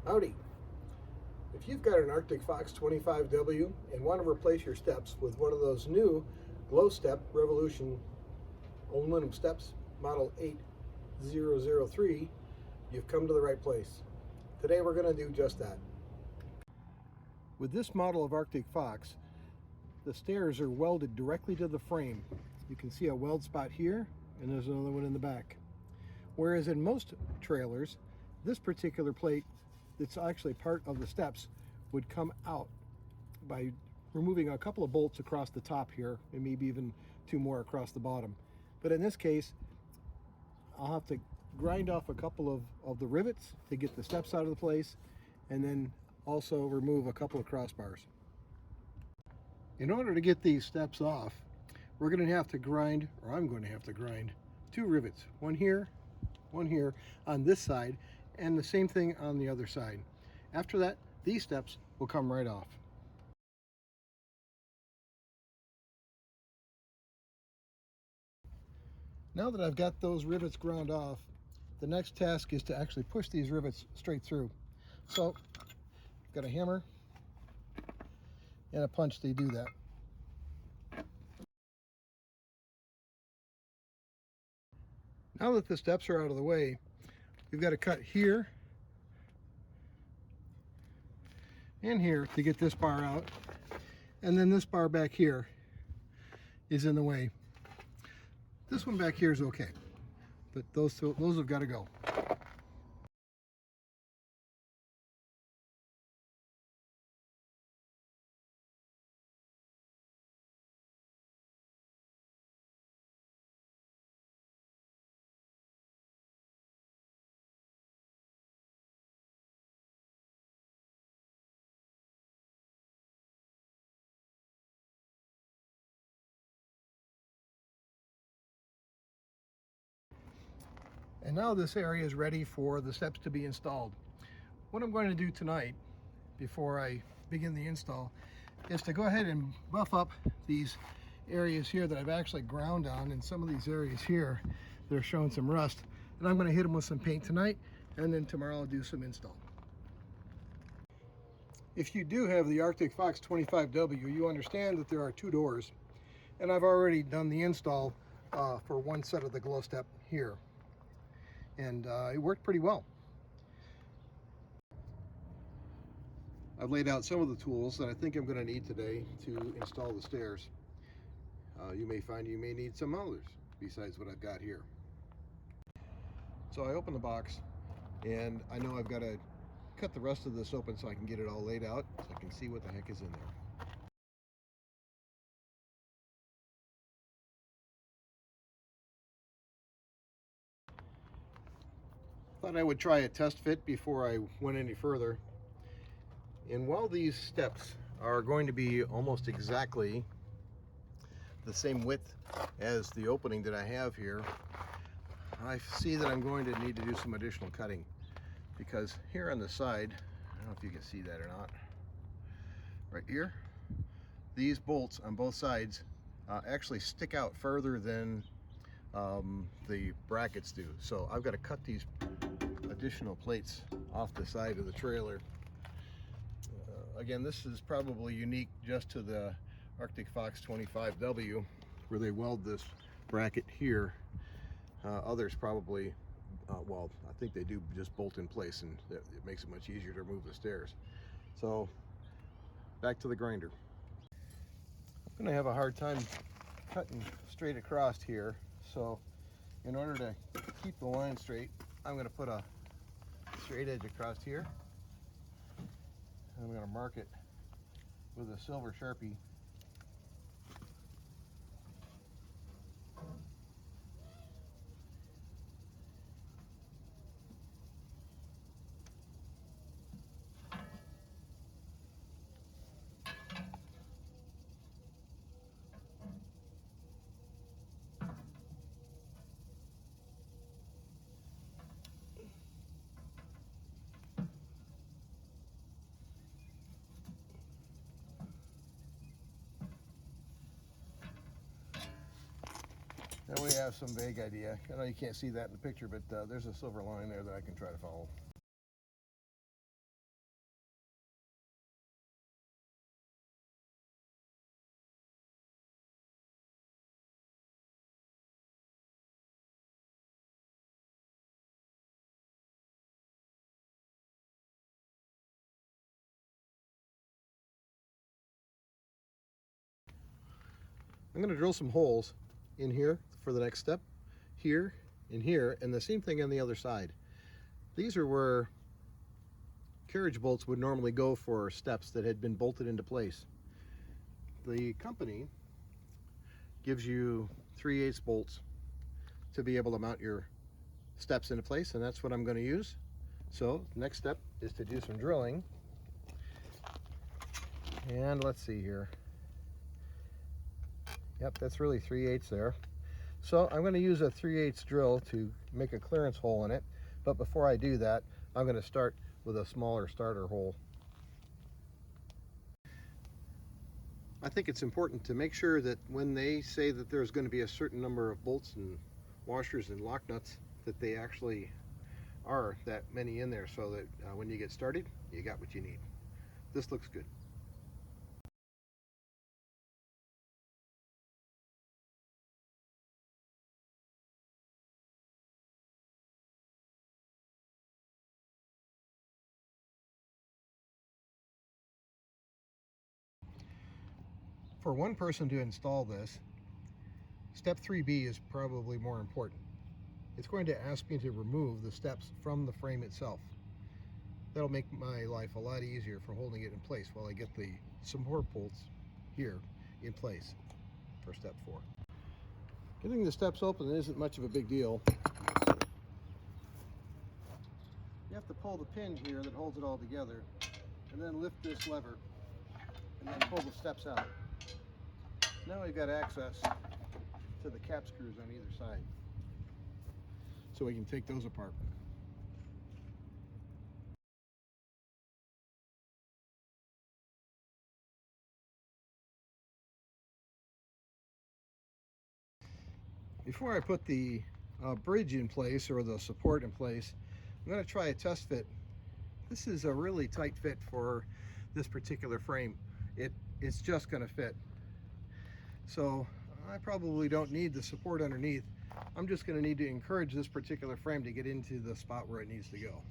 Howdy. If you've got an Arctic Fox 25W and want to replace your steps with one of those new Glowstep Revolution aluminum steps, model 8003, you've come to the right place. Today we're going to do just that. With this model of Arctic Fox, the stairs are welded directly to the frame. You can see a weld spot here, and there's another one in the back. Whereas in most trailers, this particular plate that's actually part of the steps would come out by removing a couple of bolts across the top here, and maybe even two more across the bottom. But in this case, I'll have to grind off a couple of the rivets to get the steps out of the place, and then also remove a couple of crossbars. In order to get these steps off, we're going to have to grind, or I'm going to have to grind, two rivets, one here on this side, and the same thing on the other side. After that, these steps will come right off. Now that I've got those rivets ground off, the next task is to actually push these rivets straight through. So, I've got a hammer and a punch to do that. Now that the steps are out of the way, we've got to cut here and here to get this bar out, and then this bar back here is in the way. This one back here is okay, but those have got to go. And now this area is ready for the steps to be installed. What I'm going to do tonight, before I begin the install, is to go ahead and buff up these areas here that I've actually ground on, and some of these areas here that are showing some rust. And I'm going to hit them with some paint tonight, and then tomorrow I'll do some install. If you do have the Arctic Fox 25W, you understand that there are two doors, and I've already done the install for one set of the Glowstep here. And it worked pretty well. I've laid out some of the tools that I think I'm going to need today to install the stairs. You may find you may need some others besides what I've got here. So I open the box, and I know I've got to cut the rest of this open so I can get it all laid out, so I can see what the heck is in there. Thought I would try a test fit before I went any further. And while these steps are going to be almost exactly the same width as the opening that I have here, I see that I'm going to need to do some additional cutting, because here on the side, I don't know if you can see that or not, right here, these bolts on both sides actually stick out further than the brackets do. So I've got to cut these additional plates off the side of the trailer. Again, this is probably unique just to the Arctic Fox 25W, where they weld this bracket here. Others probably, well, I think they do just bolt in place, and it makes it much easier to remove the stairs. So back to the grinder. I'm going to have a hard time cutting straight across here, so in order to keep the line straight, I'm going to put a straight edge across here. I'm going to mark it with a silver Sharpie. That way I have some vague idea. I know you can't see that in the picture, but there's a silver line there that I can try to follow. I'm going to drill some holes in here for the next step, here, and here, and the same thing on the other side. These are where carriage bolts would normally go for steps that had been bolted into place. The company gives you 3/8 bolts to be able to mount your steps into place, and that's what I'm going to use. So next step is to do some drilling, and let's see here. Yep, that's really 3/8 there. So I'm going to use a 3/8 drill to make a clearance hole in it, but before I do that, I'm going to start with a smaller starter hole. I think it's important to make sure that when they say that there's going to be a certain number of bolts and washers and lock nuts, that they actually are that many in there, so that when you get started, you got what you need. This looks good. For one person to install this, step 3B is probably more important. It's going to ask me to remove the steps from the frame itself. That'll make my life a lot easier for holding it in place while I get the support bolts here in place for step 4. Getting the steps open isn't much of a big deal. You have to pull the pin here that holds it all together, and then lift this lever, and then pull the steps out. Now we've got access to the cap screws on either side, so we can take those apart. Before I put the bridge in place, or the support in place, I'm going to try a test fit. This is a really tight fit for this particular frame. It's just going to fit. So I probably don't need the support underneath. I'm just going to need to encourage this particular frame to get into the spot where it needs to go.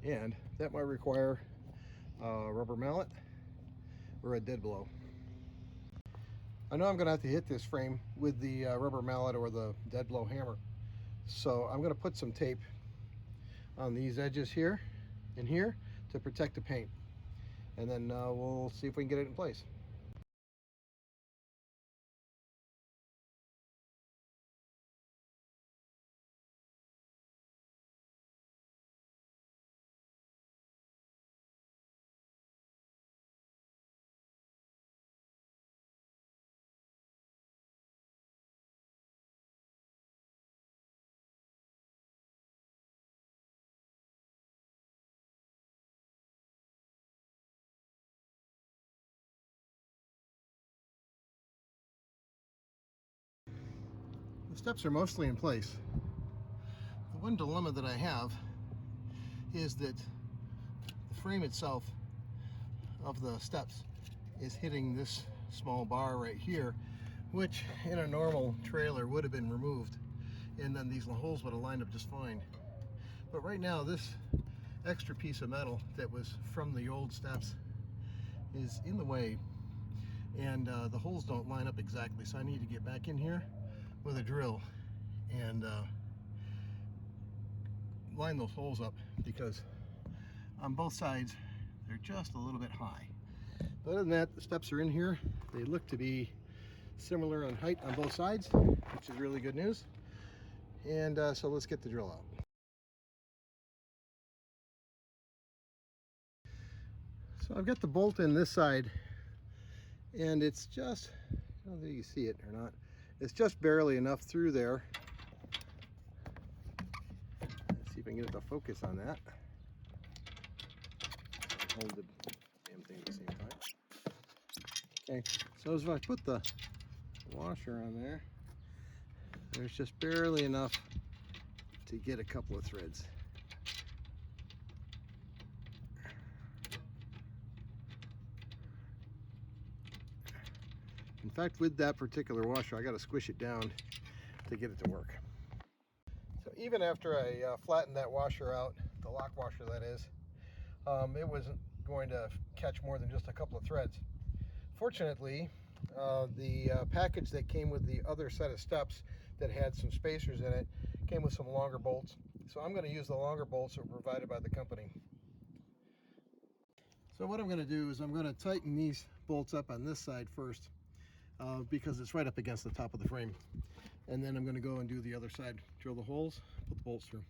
And that might require a rubber mallet or a dead blow. I know I'm going to have to hit this frame with the rubber mallet or the dead blow hammer. So I'm going to put some tape on these edges here and here to protect the paint. And then we'll see if we can get it in place. The steps are mostly in place. The one dilemma that I have is that the frame itself of the steps is hitting this small bar right here, which in a normal trailer would have been removed, and then these holes would have lined up just fine. But right now, this extra piece of metal that was from the old steps is in the way, and the holes don't line up exactly, so I need to get back in here with a drill and line those holes up, because on both sides they're just a little bit high. But other than that, the steps are in here. They look to be similar in height on both sides, which is really good news. And so let's get the drill out. So I've got the bolt in this side, and it's just, I don't know if you see it or not, it's just barely enough through there. Let's see if I can get it to focus on that. Hold the damn thing at the same time. Okay, so as I put the washer on there, there's just barely enough to get a couple of threads. In fact, with that particular washer, I got to squish it down to get it to work. So even after I flattened that washer out, the lock washer that is, it wasn't going to catch more than just a couple of threads. Fortunately, The package that came with the other set of steps that had some spacers in it came with some longer bolts. So I'm going to use the longer bolts that were provided by the company. So what I'm going to do is I'm going to tighten these bolts up on this side first because it's right up against the top of the frame. And then I'm going to go and do the other side, drill the holes, put the bolts through.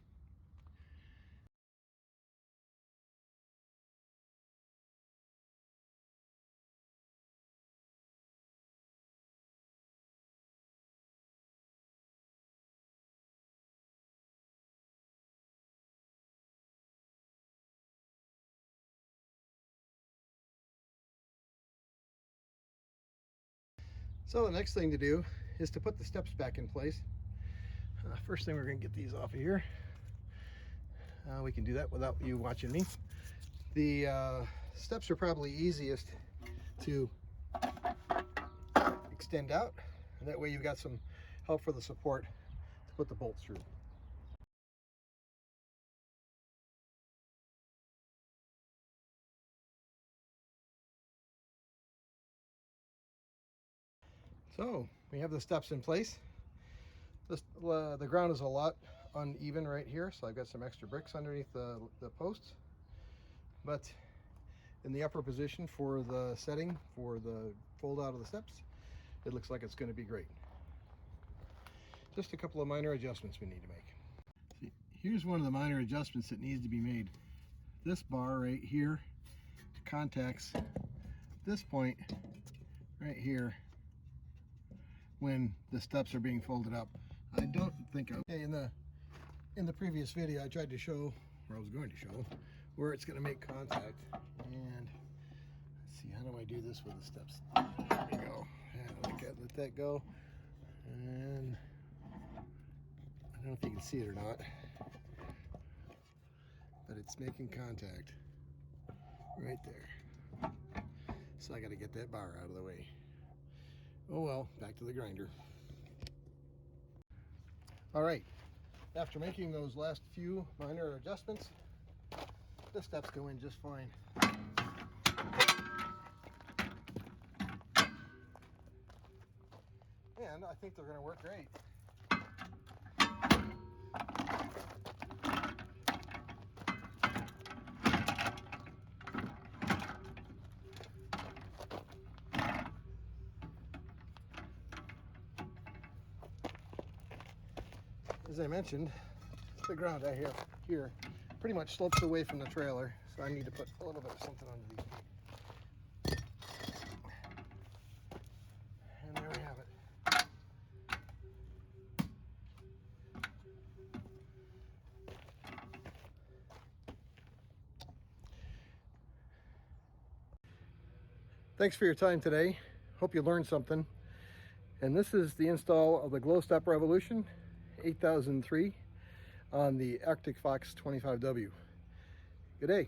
So the next thing to do is to put the steps back in place. First thing, we're going to get these off of here. We can do that without you watching me. The steps are probably easiest to extend out, and that way you've got some help for the support to put the bolts through. So we have the steps in place. The ground is a lot uneven right here, so I've got some extra bricks underneath the posts. But in the upper position for the setting for the fold out of the steps, it looks like it's going to be great. Just a couple of minor adjustments we need to make. See, here's one of the minor adjustments that needs to be made. This bar right here contacts this point right here when the steps are being folded up. I don't think in the previous video I tried to show, or I was going to show, where it's going to make contact. And let's see, how do I do this with the steps? There we go. Let that go. And I don't know if you can see it or not, but it's making contact right there. So I got to get that bar out of the way. Oh well, back to the grinder. All right, after making those last few minor adjustments, the steps go in just fine. And I think they're going to work great. As I mentioned, the ground I have here pretty much slopes away from the trailer, so I need to put a little bit of something under these feet. And there we have it. Thanks for your time today. Hope you learned something. And this is the install of the Glowstep Revolution 8003 on the Arctic Fox 25W. Good day.